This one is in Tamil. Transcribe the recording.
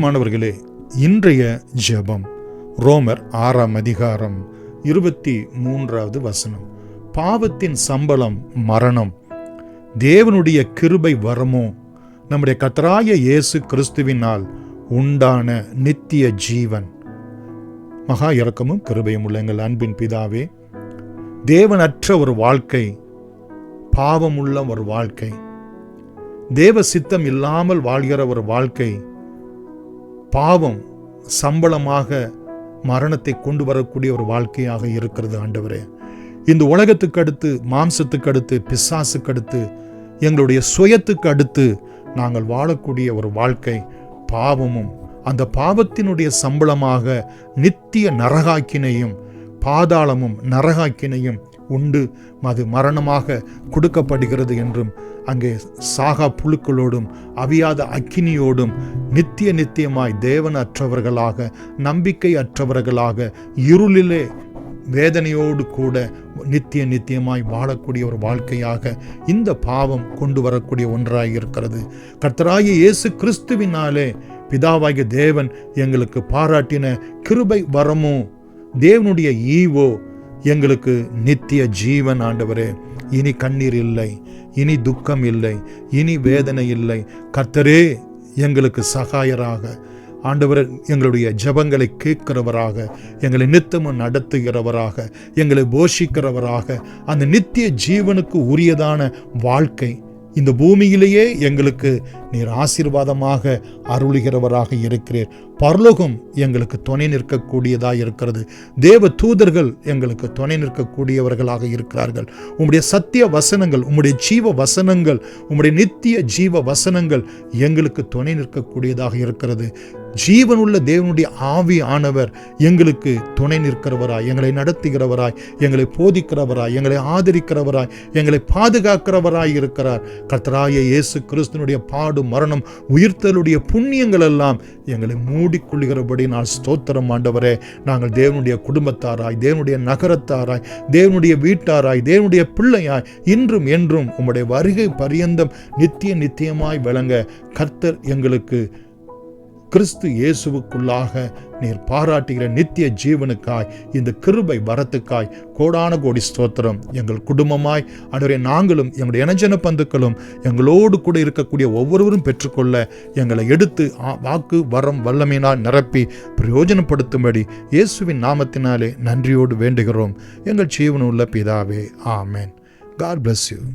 மாணவர்களே, இன்றைய ஜெபம் ரோமர் 6:23 பாவத்தின் சம்பளம் மரணம், தேவனுடைய கிருபை வரமோ நம்முடைய கர்த்தராகிய இயேசு கிறிஸ்துவினால் உண்டான நித்திய ஜீவன். மகா இரக்கமும் கிருபையும் உள்ள எங்கள் அன்பின் பிதாவே, தேவனற்ற ஒரு வாழ்க்கை, பாவமுள்ள ஒரு வாழ்க்கை, தேவ சித்தம் இல்லாமல் வாழ்கிற ஒரு வாழ்க்கை, பாவம் சம்பளமாக மரணத்தை கொண்டு வரக்கூடிய ஒரு வாழ்க்கையாக இருக்கிறது. ஆண்டவரே, இந்த உலகத்துக்கு அடுத்து, மாம்சத்துக்கு அடுத்து, பிசாசுக்கு அடுத்து, எங்களுடைய சுயத்துக்கு அடுத்து நாங்கள் வாழக்கூடிய ஒரு வாழ்க்கை பாவமும், அந்த பாவத்தினுடைய சம்பளமாக நித்திய நரகாக்கினையும் பாதாளமும் நரகாக்கினையும் உண்டு. அது மரணமாக கொடுக்கப்படுகிறது என்றும், அங்கே சாகா புழுக்களோடும் அவியாத அக்கினியோடும் நித்தியமாய் தேவனற்றவர்களாக, நம்பிக்கை அற்றவர்களாக, இருளிலே வேதனையோடு கூட நித்தியமாய் வாழக்கூடிய ஒரு வாழ்க்கையாக இந்த பாவம் கொண்டு வரக்கூடிய ஒன்றாக இருக்கிறது. கர்த்தராகிய இயேசு கிறிஸ்துவினாலே பிதாவாகிய தேவன் எங்களுக்கு பாராட்டின கிருபை வரமோ, தேவனுடைய ஈவோ எங்களுக்கு நித்திய ஜீவன். ஆண்டவரே, இனி கண்ணீர் இல்லை, இனி துக்கம் இல்லை, இனி வேதனை இல்லை. கர்த்தரே எங்களுக்கு சகாயராக, ஆண்டவர் எங்களுடைய ஜெபங்களை கேட்கிறவராக, எங்களை நித்தமும் நடத்துகிறவராக, எங்களை போஷிக்கிறவராக, அந்த நித்திய ஜீவனுக்கு உரியதான வாழ்க்கை இந்த பூமியிலேயே எங்களுக்கு நீர் ஆசீர்வாதமாக அருளுகிறவராக இருக்கிறீர். பரலோகம் எங்களுக்கு துணை நிற்கக்கூடியதாக இருக்கிறது. தேவ தூதர்கள் எங்களுக்கு துணை நிற்கக்கூடியவர்களாக இருக்கிறார்கள். உம்முடைய சத்திய வசனங்கள், உம்முடைய ஜீவ வசனங்கள், உம்முடைய நித்திய ஜீவ வசனங்கள் எங்களுக்கு துணை நிற்கக்கூடியதாக இருக்கிறது. ஜீவனுள்ள தேவனுடைய ஆவி ஆனவர் எங்களுக்கு துணை நிற்கிறவராய், எங்களை நடத்துகிறவராய், எங்களை போதிக்கிறவராய், எங்களை ஆதரிக்கிறவராய், எங்களை பாதுகாக்கிறவராய் இருக்கிறார். கர்த்தராகிய இயேசு கிறிஸ்துவினுடைய பாடு, மரணம், உயிர்த்தலுடைய புண்ணியங்கள் எல்லாம் எங்களை மூடிக்கொள்கிறபடி நான் ஸ்தோத்திரம். ஆண்டவரே, நாங்கள் தேவனுடைய குடும்பத்தாராய், தேவனுடைய நகரத்தாராய், தேவனுடைய வீட்டாராய், தேவனுடைய பிள்ளையாய் இன்றும் என்றும் உம்முடைய வருகை பரியந்தம் நித்தியமாய் விளங்க கர்த்தர் எங்களுக்கு கிறிஸ்து இயேசுவுக்குள்ளாக நீர் பாராட்டுகிற நித்திய ஜீவனுக்காய், இந்த கிருபை வரத்துக்காய் கோடான கோடி ஸ்தோத்திரம். எங்கள் குடும்பமாய் ஆண்டவரே, நாங்களும் எங்களுடைய இனஜன பந்துக்களும் எங்களோடு கூட இருக்கக்கூடிய ஒவ்வொருவரும் பெற்றுக்கொள்ள எங்களை எடுத்து வாக்கு வரம் வல்லமையினால் நிரப்பி பிரயோஜனப்படுத்தும்படி இயேசுவின் நாமத்தினாலே நன்றியோடு வேண்டுகிறோம். எங்கள் ஜீவனுள்ள பிதாவே, ஆமென். God bless you.